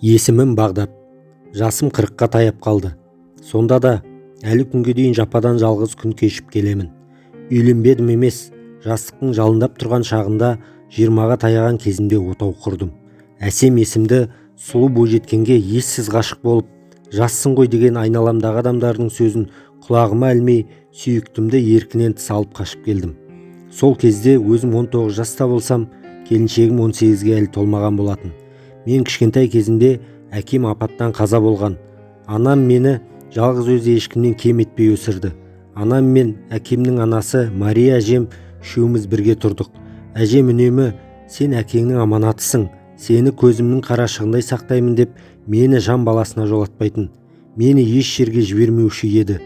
Есімім Бағдат. Жасым 40-қа таяп қалды. Сонда да әлі күнге дейін жападан жалғыз күн кешіп келемін. Үйленбедім емес, жастықтың жалындап тұрған шағында 20-ға таяған кезімде отау құрдым. Әсем есімді сұлу бойжеткенге ессіз ғашық болып, жассың ғой деген айналамдағы адамдардың сөзін құлағыма ілмей, сүйіктімді еркінен тыс алып қашып келдім. Сол кезде өзім 19 жаста болсам, келіншегім 18-ге әлі толмаған болатын. Мен кішкентай кезімде әкем апаттан қаза болған. Анам мені жалғыз өзі ешкімнен кем етпей өсірді. Анам мен әкемнің анасы Мария әжем үшеуміз бірге тұрдық. Әжем үнемі сен әкеңнің аманатысың, сені көзімнің қарашығындай сақтаймын деп мені жан баласына жолатпайтын. Мені еш жерге жібермеуші еді.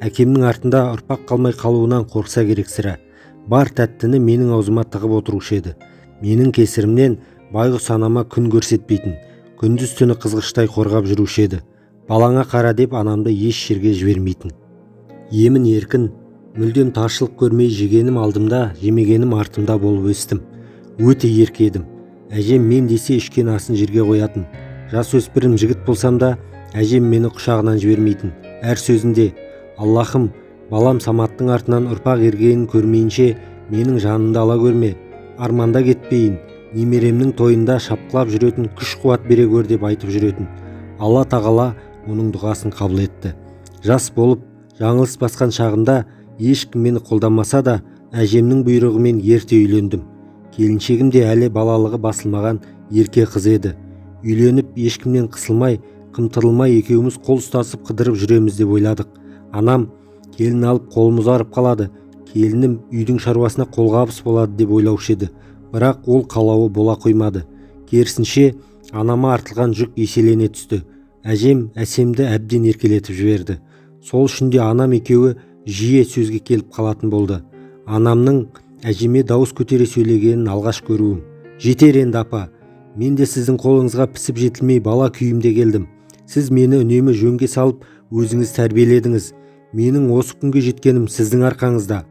Әкемнің артында ұрпақ қалмай қалуынан қорықса керек сірә. Бар тәттіні менің аузыма тығып отырушы еді. Менің кесірімнен байғұс анама күн көрсетпейтін, күндіз түні қызғыштай қорғап жүруші еді. Балаңа қара деп анамды еш жерге жібермейтін. Емін еркін, мүлдем таршылық көрмей жегенім алдымда, жемегенім артымда болып өстім. Өте ерке едім. Әжем мен десе ішкен асын жерге қоятын. Жасөспірім жігіт болсам да, әжем мені құшағынан жібермейтін. Әр сөзінде: Аллахым, балам Саматтың артынан ұрпақ ергенін көрмейінше менің жанымды ала көрме, арманда кетпейін, немеремнің тойында шапқылап жүретін күш-қуат бере көр деп айтып жүретін. Алла тағала оның дұғасын қабыл етті. Жас болып, жаңылыс басқан шағымда ешкім мені қолдамаса да, әжемнің бұйрығымен ерте үйлендім. Келіншегім де әлі балалығы басылмаған ерке қыз еді. Үйленіп, ешкімнен қысылмай, қымтырылмай екеуміз қол ұстасып қыдырып жүреміз деп ойладық. Анам: келін алып қолым ұзарып қалады, келінім үйдің шаруасына қолғабыс болады деп ойлаушы еді. Бірақ ол қалауы бола қоймады. Керісінше анама артылған жүк еселене түсті. Әжем әсемді әбден еркелетіп жіберді. Сол үшін де анам екеуі жиі сөзге келіп қалатын болды. Анамның әжеме дауыс көтере сөйлегенін алғаш көруім. Жетер енді апа, мен де сіздің қолыңызға пісіп жетілмей бала күйімде келдім. Сіз мені үнемі жөнге салып өзіңіз тәрбиеледіңіз. Менің осы күнге жеткенім сіздің арқаңызда.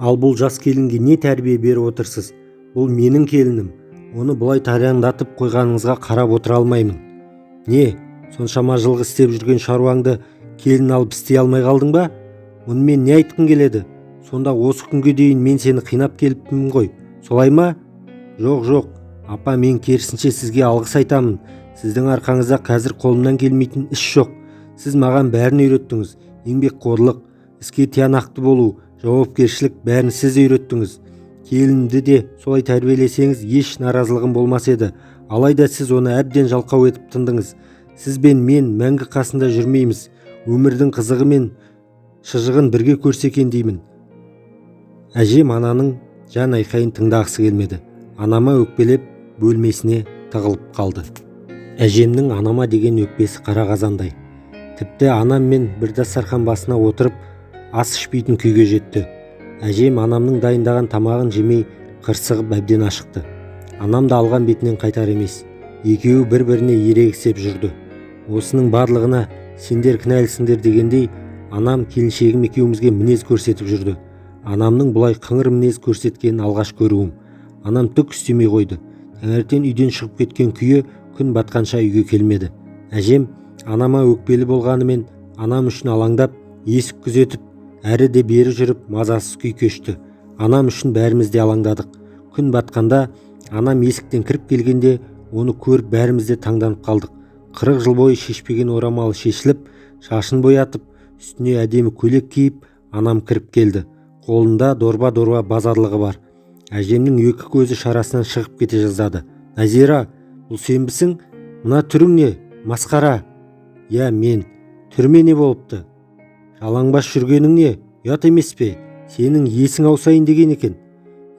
Ал бұл жас келінге не тәрбие беріп отырсыз? Бұл менің келінім. Оны бұлай тараңдатып қойғаныңызға қарап отыра алмаймын. Не, соншама жылғы істеп жүрген шаруаңды келін алып істей алмай қалдың ба? Мұнымен не айтқың келеді? Сонда осы күнге дейін мен сені қинап келіппін ғой, солай ма? Жоқ, апа, мен керісінше сізге алғыс айтамын. Сіздің арқаңызда қазір қолымнан келмейтін іс жоқ. Сіз маған бәрін үйреттіңіз. Еңбекқорлық, іске тиянақты болу, жауапкершілік бәрін сіз үйреттіңіз. Келінді де солай тәрбиелесеңіз еш наразылығым болмас еді. Алайда сіз оны әбден жалқау етіп тындыңыз. Сіз бен мен мәңгі қасында жүрмейміз. Өмірдің қызығы мен шыжығын бірге көрсек екен деймін. Әжем ананың жан айқайын тыңдағысы келмеді. Анама өкпелеп бөлмесіне тығылып қалды. Әжемнің анама деген өкпесі қара қазандай. Тіпті анам мен бір дастархан басына отырып ас ішпейтін күйге жетті. Әжем анамның дайындаған тамағын жемей қырсығып әбден ашықты. Анам да алған бетінен қайтар емес. Екеуі бір-біріне ерегісіп жүрді. Осының барлығына сендер кінәлісіңдер дегендей, анам келіншегім екеумізге мінез көрсетіп жүрді. Анамның бұлай қыңыр мінез көрсеткенін алғаш көруім. Анам түк істемей қойды. Таңертең үйден шығып кеткен күйі күн батқанша үйге келмеді. Әжем анама өкпелі болғанымен анам үшін алаңдап, есік күзетіп, әрі де бері жүріп мазасыз күй кешті. Анам үшін бәріміз де алаңдадық. Күн батқанда анам есіктен кіріп келгенде оны көріп бәріміз де таңданып қалдық. 40 жыл бойы шешпеген орамалы шешіліп, шашын боятып, үстіне әдемі көйлек киіп, анам кіріп келді. Қолында дорба базарлығы бар. Әжемнің екі көзі шарасынан шығып кете жаздады. Назира, бұл сенбісің? Мына түрің не? Масқара. Я, мен. Түрме не болыпты? Жалаңбас жүргенің не? Ұят емес пе? Сенің есің аусайын деген екен.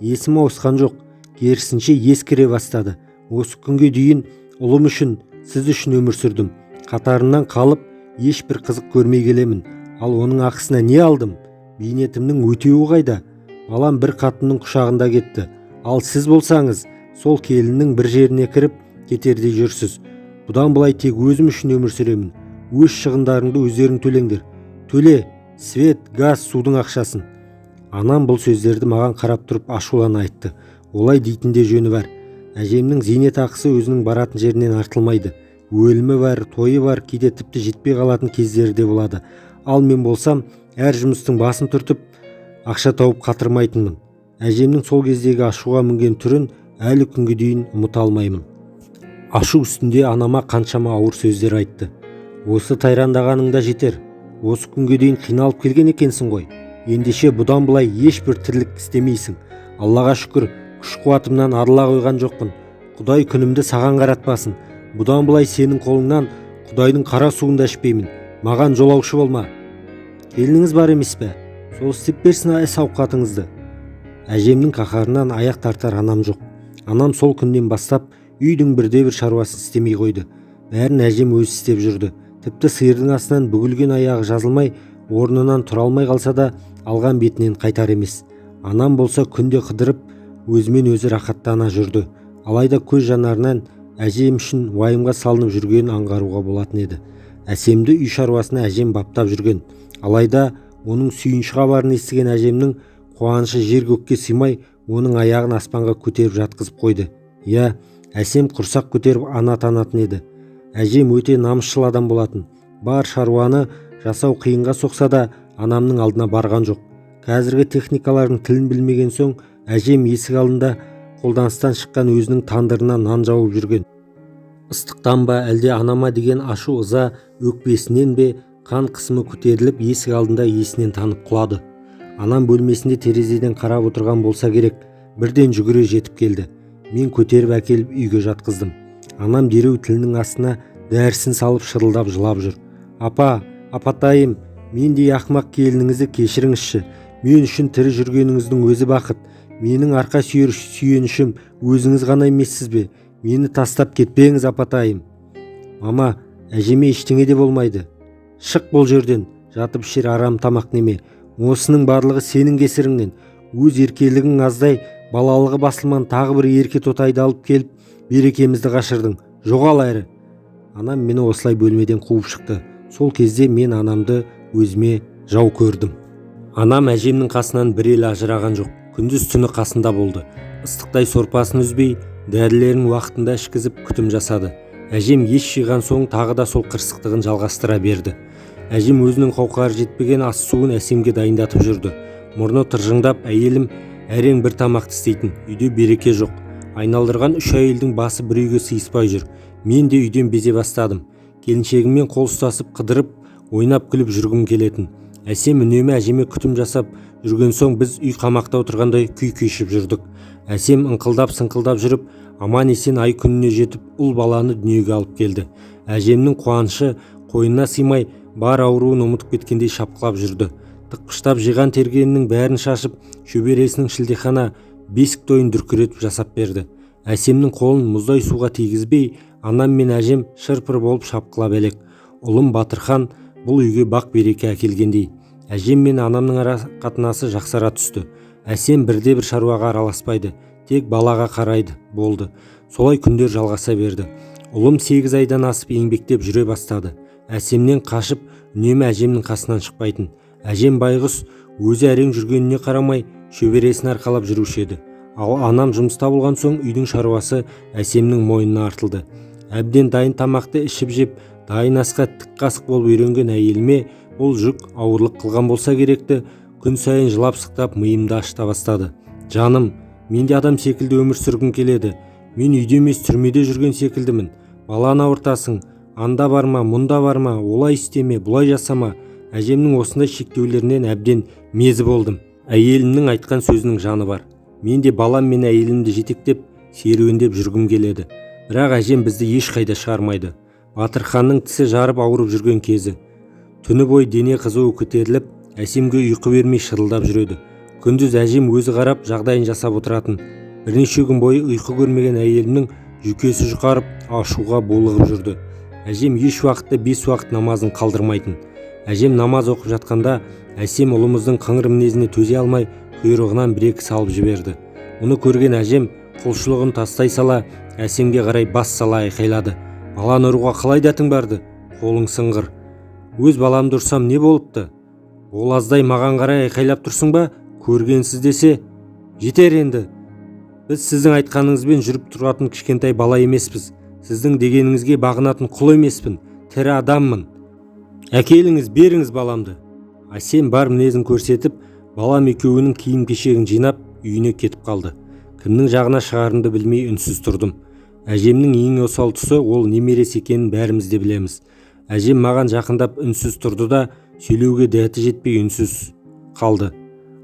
Есім ауысқан жоқ, керісінше ескіре бастады. Осы күнге дейін ұлым үшін, сіз үшін өмір сүрдім. Қатарынан қалып, ешбір қызық көрмей келемін. Ал оның ақысына не алдым? Бейнетімнің өтеуі қайда? Балам бір қатынның құшағында кетті. Ал сіз болсаңыз, сол келіннің бір жеріне кіріп кетердей жүрсіз. Бұдан былай тек өзім үшін өмір сүремін. Өз шығындарыңды өздерің төлеңдер. Төле, свет, газ, судың ақшасын. Анам бұл сөздерді маған қарап тұрып ашулана айтты. Олай дейтінде жөні бар. Әжемнің зейнетақысы өзінің баратын жерінен артылмайды. өлімі бар, тойы бар, кейде тіпті жетпей қалатын кездері де болады. Ал мен болсам әр жұмыстың басын түртіп ақша тауып қатырмайтынмын. Әжемнің сол кездегі ашуға мінген түрін әлі күнге дейін ұмыта алмаймын. Ашу үстінде анама қаншама ауыр сөздер айтты. Осы тайрандағаныңда жетер. Осы күнге дейін қиналып келген екенсің ғой. Ендеше бұдан былай ешбір тірлік істемейсің. Аллаға шүкір, күш-қуатымнан арыла қойған жоқпын. Құдай күнімді саған қаратпасын. Бұдан былай сенің қолыңнан Құдайдың қара суын да ішпеймін. Маған жолаушы болма. Келініңіз бар емес пе? Сол істеп берсін ас-ауқатыңызды. Әжемнің қаһарынан аяқ тартар анам жоқ. Анам сол күннен бастап үйдің бірде-бір шаруасын істемей қойды. Бәрін әжем өзі істеп жүрді. Тіпті сиырдың астынан бүгілген аяғы жазылмай, орнынан тұра алмай қалса да алған бетінен қайтар емес. Анам болса күнде қыдырып, өзімен өзі рахаттана жүрді. Алайда көз жанарынан әжем үшін уайымға салынып жүргенін аңғаруға болатын еді. Әсемді үй шаруасына әжем баптап жүрген. Алайда оның сүйінші хабарын естіген әжемнің қуанышы жер-көкке сыймай, оның аяғын аспанға көтеріп жатқызып қойды. Иә, әсем құрсақ көтеріп ана танатын еді. Әжем өте намысшыл адам болатын. Бар шаруаны жасау қиынға соқса да анамның алдына барған жоқ. Қазіргі техникалардың тілін білмеген соң әжем есік алдында қолданыстан шыққан өзінің тандырына нан жауып жүрген. Ыстықтан ба әлде анама деген ашу ыза өкпесінен бе қан қысымы көтеріліп есік алдында есінен танып құлады. Анам бөлмесінде терезеден қарап отырған болса керек, бірден жүгіре жетіп келді. Мен көтеріп әкеліп үйге жатқыздым. Анам дереу тілінің астына дәрісін салып шырылдап жылап жүр. Апатайым, мендей ақымақ келініңізді кешіріңізші. Мен үшін тірі жүргеніңіздің өзі бақыт. Менің арқа сүйенішім өзіңіз ғана емессіз бе? Мені тастап кетпеңіз, апатайым. Мама, әжеме ештеңе де болмайды. Шық бұл жерден, жатып ішер арам тамақ неме. Осының барлығы сенің кесіріңнен. Өз еркелігің аздай, балалығы басылман тағы бір ерке тотайды алып келіп, берекемізді қашырдың. Жоғал әрі. Анам мені осылай бөлмеден қуып шықты. Сол кезде мен анамды өзіме жау көрдім. Анам әжемнің қасынан бір елі ажыраған жоқ. Күндіз түні қасында болды. Ыстықтай сорпасын үзбей, дәрілерін уақытында ішкізіп күтім жасады. Әжем ес жиған соң тағы да сол қырсықтығын жалғастыра берді. Әжем өзінің қауқары жетпеген ас суын әсемге дайындатып жүрді. Мұрны тыржыңдап, әйелім әрең бір тамақты істейтін. Үйде береке жоқ. Айналдырған үш әйелдің басы бір үйге сыйыспай жүр. Мен де үйден безе бастадым. Келіншегіммен қол ұстасып қыдырып, ойнап күліп жүргім келетін. Әсем үнемі әжеме күтім жасап жүрген соң біз үй қамақта отырғандай күй кешіп жүрдік. Әсем ыңқылдап-сыңқылдап жүріп, аман есен ай күніне жетіп, ұл баланы дүниеге алып келді. Әжемнің қуанышы қойнына сыймай, бар ауруын ұмытып кеткендей шапқылап жүрді. Тықпыштап жиған тергенінің бәрін шашып, шөбересінің шілдехана бесік тойын дүркіретіп жасап берді. Әсемнің қолын мұздай суға тигізбей, анам мен әжем шырпыр болып шапқылап әлек. Ұлым Батырхан бұл үйге бақ береке әкелгендей. Әжем мен анамның ара қатынасы жақсара түсті. Әсем бірде бір шаруаға араласпайды, тек балаға қарайды, болды. Солай күндер жалғаса берді. Ұлым 8 айдан асып еңбектеп жүре бастады. Әсемнен қашып, үнемі әжемнің қасынан шықпайтын. Әжем байғұс өзі әрең жүргеніне қарамай, шөбересін арқалап жүруші еді. Ал анам жұмыста болған соң үйдің шаруасы әсемнің мойнына артылды. Әбден дайын тамақты ішіп жеп, дайын асқа тік қасық болып үйренген әйеліме бұл жүк ауырлық қылған болса керекті, күн сайын жылап-сықтап миымды ашыта бастады. Жаным, мен де адам секілді өмір сүргім келеді. Мен үйде емес түрмеде жүрген секілдімін. Баланы ауыртасың, анда барма, мұнда барма, олай істеме, бұлай жасама. Әжемнің осындай шектеулерінен әбден мезі болдым. Әйелімнің айтқан сөзінің жаны бар. Мен де балам мен әйелімді жетектеп, серуендеп жүргім келеді. Бірақ әжем бізді ешқайда шығармайды. Батырханның тісі жарып ауырып жүрген кезі. Түні бой дене қызуы көтеріліп, әсемге ұйқы бермей шырылдап жүреді. Күндіз әжем өзі қарап, жағдайын жасап отыратын. Бірнеше күн бойы ұйқы көрмеген әйелімнің жүйкесі жұқарып, ашуға булығып жүрді. Әжем еш уақытта 5 уақыт намазын қалдырмайтын. Әжем намаз оқып жатқанда, әсем ұлымыздың қыңыр мінезіне төзе алмай, құйрығынан бір-екі салып жіберді. Мұны көрген әжем құлшылығын тастай сала, әсемге қарай бас сала айқайлады. Баланы ұруға қалай дәтің барды? Қолың сыңғыр. Өз баламды ұрсам не болыпты? Ол аздай маған қарай айқайлап тұрсың ба? Көргенсіз десе, жетер енді. Біз сіздің айтқаныңызбен жүріп тұратын кішкентай бала емеспіз. сіздің дегеніңізге бағынатын құл емеспін, тірі адаммын. Әкеліңіз, беріңіз баламды. Әсем бар мінезін көрсетіп, балам екеуінің киім-кешегін жинап үйіне кетіп қалды. Кімнің жағына шығарымды білмей үнсіз тұрдым. Әжемнің ең осал тұсы ол немересі екенін бәріміз де білеміз. Әжем маған жақындап үнсіз тұрды да, сөйлеуге дәті жетпей үнсіз қалды.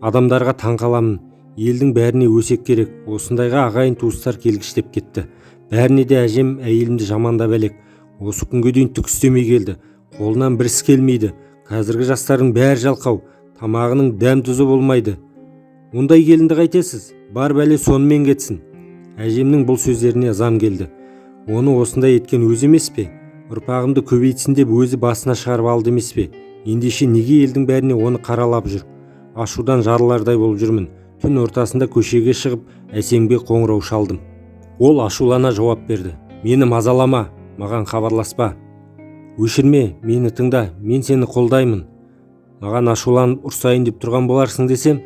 Адамдарға таң қаламын. Елдің бәріне өсек керек. Осындайға ағайын туыстар келгіштеп кетті. Бәріне де әжем әйелімді жамандап әлек. Осы күнге дейін түк істемей келді. Қолынан бір іс келмейді. Қазіргі жастардың бәрі жалқау. Тамағының дәм тұзы болмайды. Ондай келінді қайтесіз? Бар бәле сонымен кетсін. Әжемнің бұл сөздеріне ызам келді. Оны осындай еткен өзі емес пе? Ұрпағымды көбейтсін деп өзі басына шығарып алды емес пе? Ендеше неге елдің бәріне оны қаралап жүр? Ашудан жарылардай болып жүрмін. Түн ортасында көшеге шығып Әсемге қоңырау шалдым. Ол ашулана жауап берді. Мені мазалама, маған хабарласпа. Өшірме, мені тыңда, мен сені қолдаймын. Маған ашуланып ұрсайын деп тұрған боларсың десем,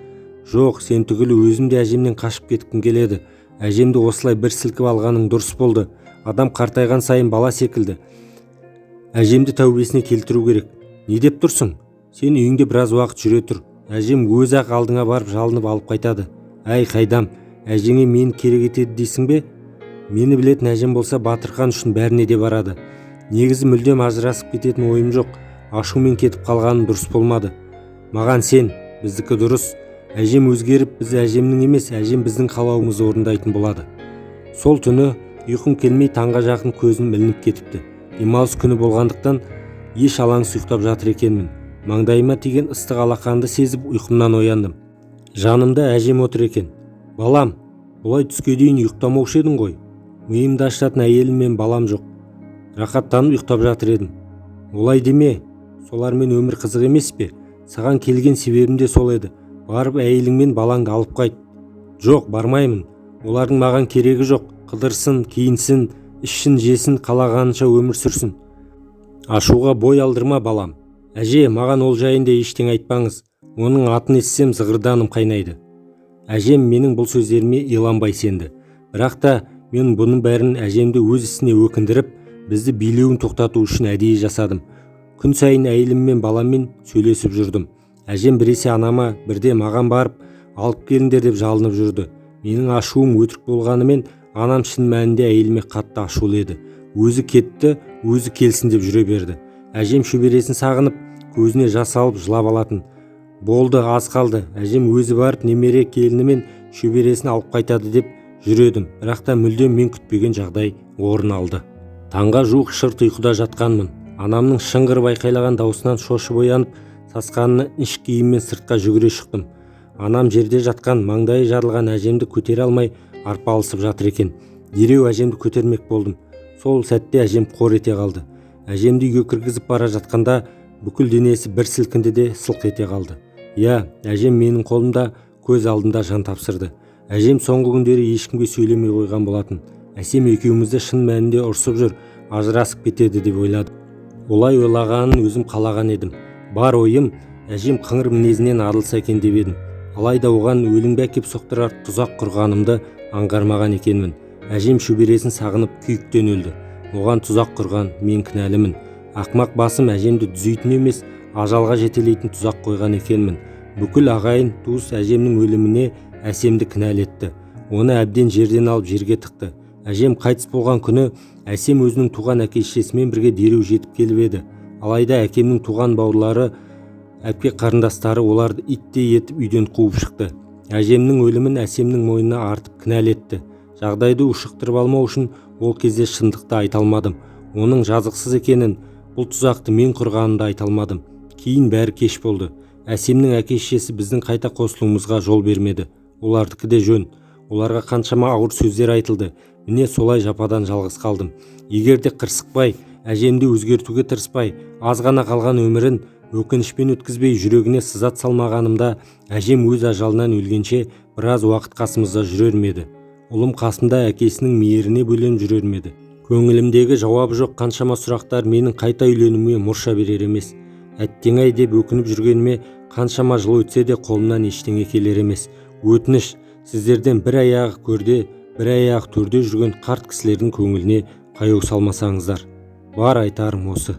жоқ, сен түгілі өзім де әжемнен қашып кеткім келеді. Әжемді осылай бір сілкіп алғаның дұрыс болды. Адам қартайған сайын бала секілді. Әжемді тәубесіне келтіру керек. Не деп тұрсың? Сен үйіңде біраз уақыт жүре тұр. Әжем өз-ақ алдыңа барып жалынып алып қайтады. Әй қайдам, әжеңе мені керек етеді дейсің бе? Мені білетін әжем болса Батырхан үшін бәріне де барады. Негізі мүлдем ажырасып кететін ойым жоқ. Ашумен кетіп қалғаным дұрыс болмады. Маған сен, біздікі дұрыс. Әжем өзгеріп, біз әжемнің емес, әжем біздің қалауымызды орындайтын болады. Сол түні ұйқым келмей таңға жақын көзім ілініп кетіпті. Демалыс күні болғандықтан еш алаңсыз ұйықтап жатыр екенмін. Маңдайыма тиген ыстық алақанды сезіп ұйқымнан ояндым. Жанымда әжем отыр екен. Балам, бұлай түске дейін ұйықтамаушы едің ғой. Миымды ашатын әйелім мен балам жоқ. Рақаттанып ұйықтап жатыр едім. Олай деме, солармен өмір қызық емес пе? Саған келген себебім де сол еді. Барып әйелің мен балаңды алып қайт. Жоқ, бармаймын. Олардың маған керегі жоқ. Қыдырсын, киінсін, ішсін, жесін, қалағанынша өмір сүрсін. Ашуға бой алдырма балам. Әже, маған ол жайында ештеңе айтпаңыз. Оның атын естісем зығырданым қайнайды. Әжем менің бұл сөздеріме иланбай сенді. Бірақ та мен бұның бәрін әжемді өз ісіне өкіндіріп, бізді билеуін тоқтату үшін әдейі жасадым. Күн сайын әйелім мен баламмен сөйлесіп жүрдім. Әжем біресе анама, бірде маған барып, алып келіңдер деп жалынып жүрді. Менің ашуым өтірік болғанымен, анам шын мәнінде әйеліме қатты ашулы еді. Өзі кетті, өзі келсін деп жүре берді. Әжем шөбересін сағынып, көзіне жас алып жылап алатын. Болды, аз қалды. Әжем өзі барып немере келіні мен шөбересін алып қайтады деп жүредім. Бірақ та мүлдем мен күтпеген жағдай орын алды. Таңға жуық шырт ұйқыда жатқанмын. Анамның шыңғырып айқайлаған даусынан шошып оянып, сасқанына іш киіммен сыртқа жүгіре шықтым. Анам жерде жатқан, маңдайы жарылған әжемді көтере алмай арпалысып жатыр екен. Дереу әжемді көтермек болдым. Сол сәтте әжем қор ете қалды. Әжемді үйге кіргізіп бара жатқанда бүкіл денесі бір сілкінді де сылқ ете қалды. Иә, әжем менің қолымда, көз алдында жан тапсырды. Әжем соңғы күндері ешкімге сөйлемей қойған болатын. Әсем екеумізді шын мәнінде ұрсып жүр, ажырасып кетеді деп ойладым. Олай ойлағанын өзім қалаған едім. Бар ойым, әжем қыңыр мінезінен арылса екен деп едім. Алайда оған өлімге әкеп соқтырар тұзақ құрғанымды аңғармаған екенмін. Әжем шөбересін сағынып күйіктен өлді. Оған тұзақ құрған мен кінәлімін. Ақмақ басым әжемді түзейтін емес, ажалға жетелейтін тұзақ қойған екенмін. Бүкіл ағайын туыс әжемнің өліміне Әсемді кінәлетті. Оны әбден жерден алып жерге тықты. Әжем қайтыс болған күні Әсем өзінің туған әке-шешесімен бірге дереу жетіп келіп еді. Алайда әкемнің туған бауырлары, әпке қарындастары оларды иттей етіп үйден қуып шықты. Әжемнің өлімін Әсемнің мойнына артып кінәлетті. Жағдайды ушықтырып алмау үшін ол кезде шындықты айта алмадым. Оның жазықсыз екенін, бұл тұзақты мен құрғанымды айта алмадым. Кейін бәрі кеш болды. Әсемнің әке-шешесі біздің қайта қосылуымызға жол бермеді. Олардікі де жөн. Оларға қаншама ауыр сөздер айтылды. Міне солай жападан жалғыз қалдым. Егер де қырсықпай, әжемді өзгертуге тырыспай, аз ғана қалған өмірін өкінішпен өткізбей жүрегіне сызат салмағанымда, әжем өз ажалынан өлгенше біраз уақыт қасымызда жүрер ме еді. Ұлым қасында әкесінің мейіріне бөленіп жүрер ме еді. Көңілімдегі жауабы жоқ қаншама сұрақтар менің қайта үйленуіме мұрша берер емес. Әттең-ай деп өкініп жүргеніме қаншама жыл өтсе де қолымнан ештеңе келер емес. Өтініш, сіздерден бір аяғы көрде, бір аяғы төрде жүрген қарт кісілердің көңіліне қаяу салмасаңыздар. Бар айтарым осы.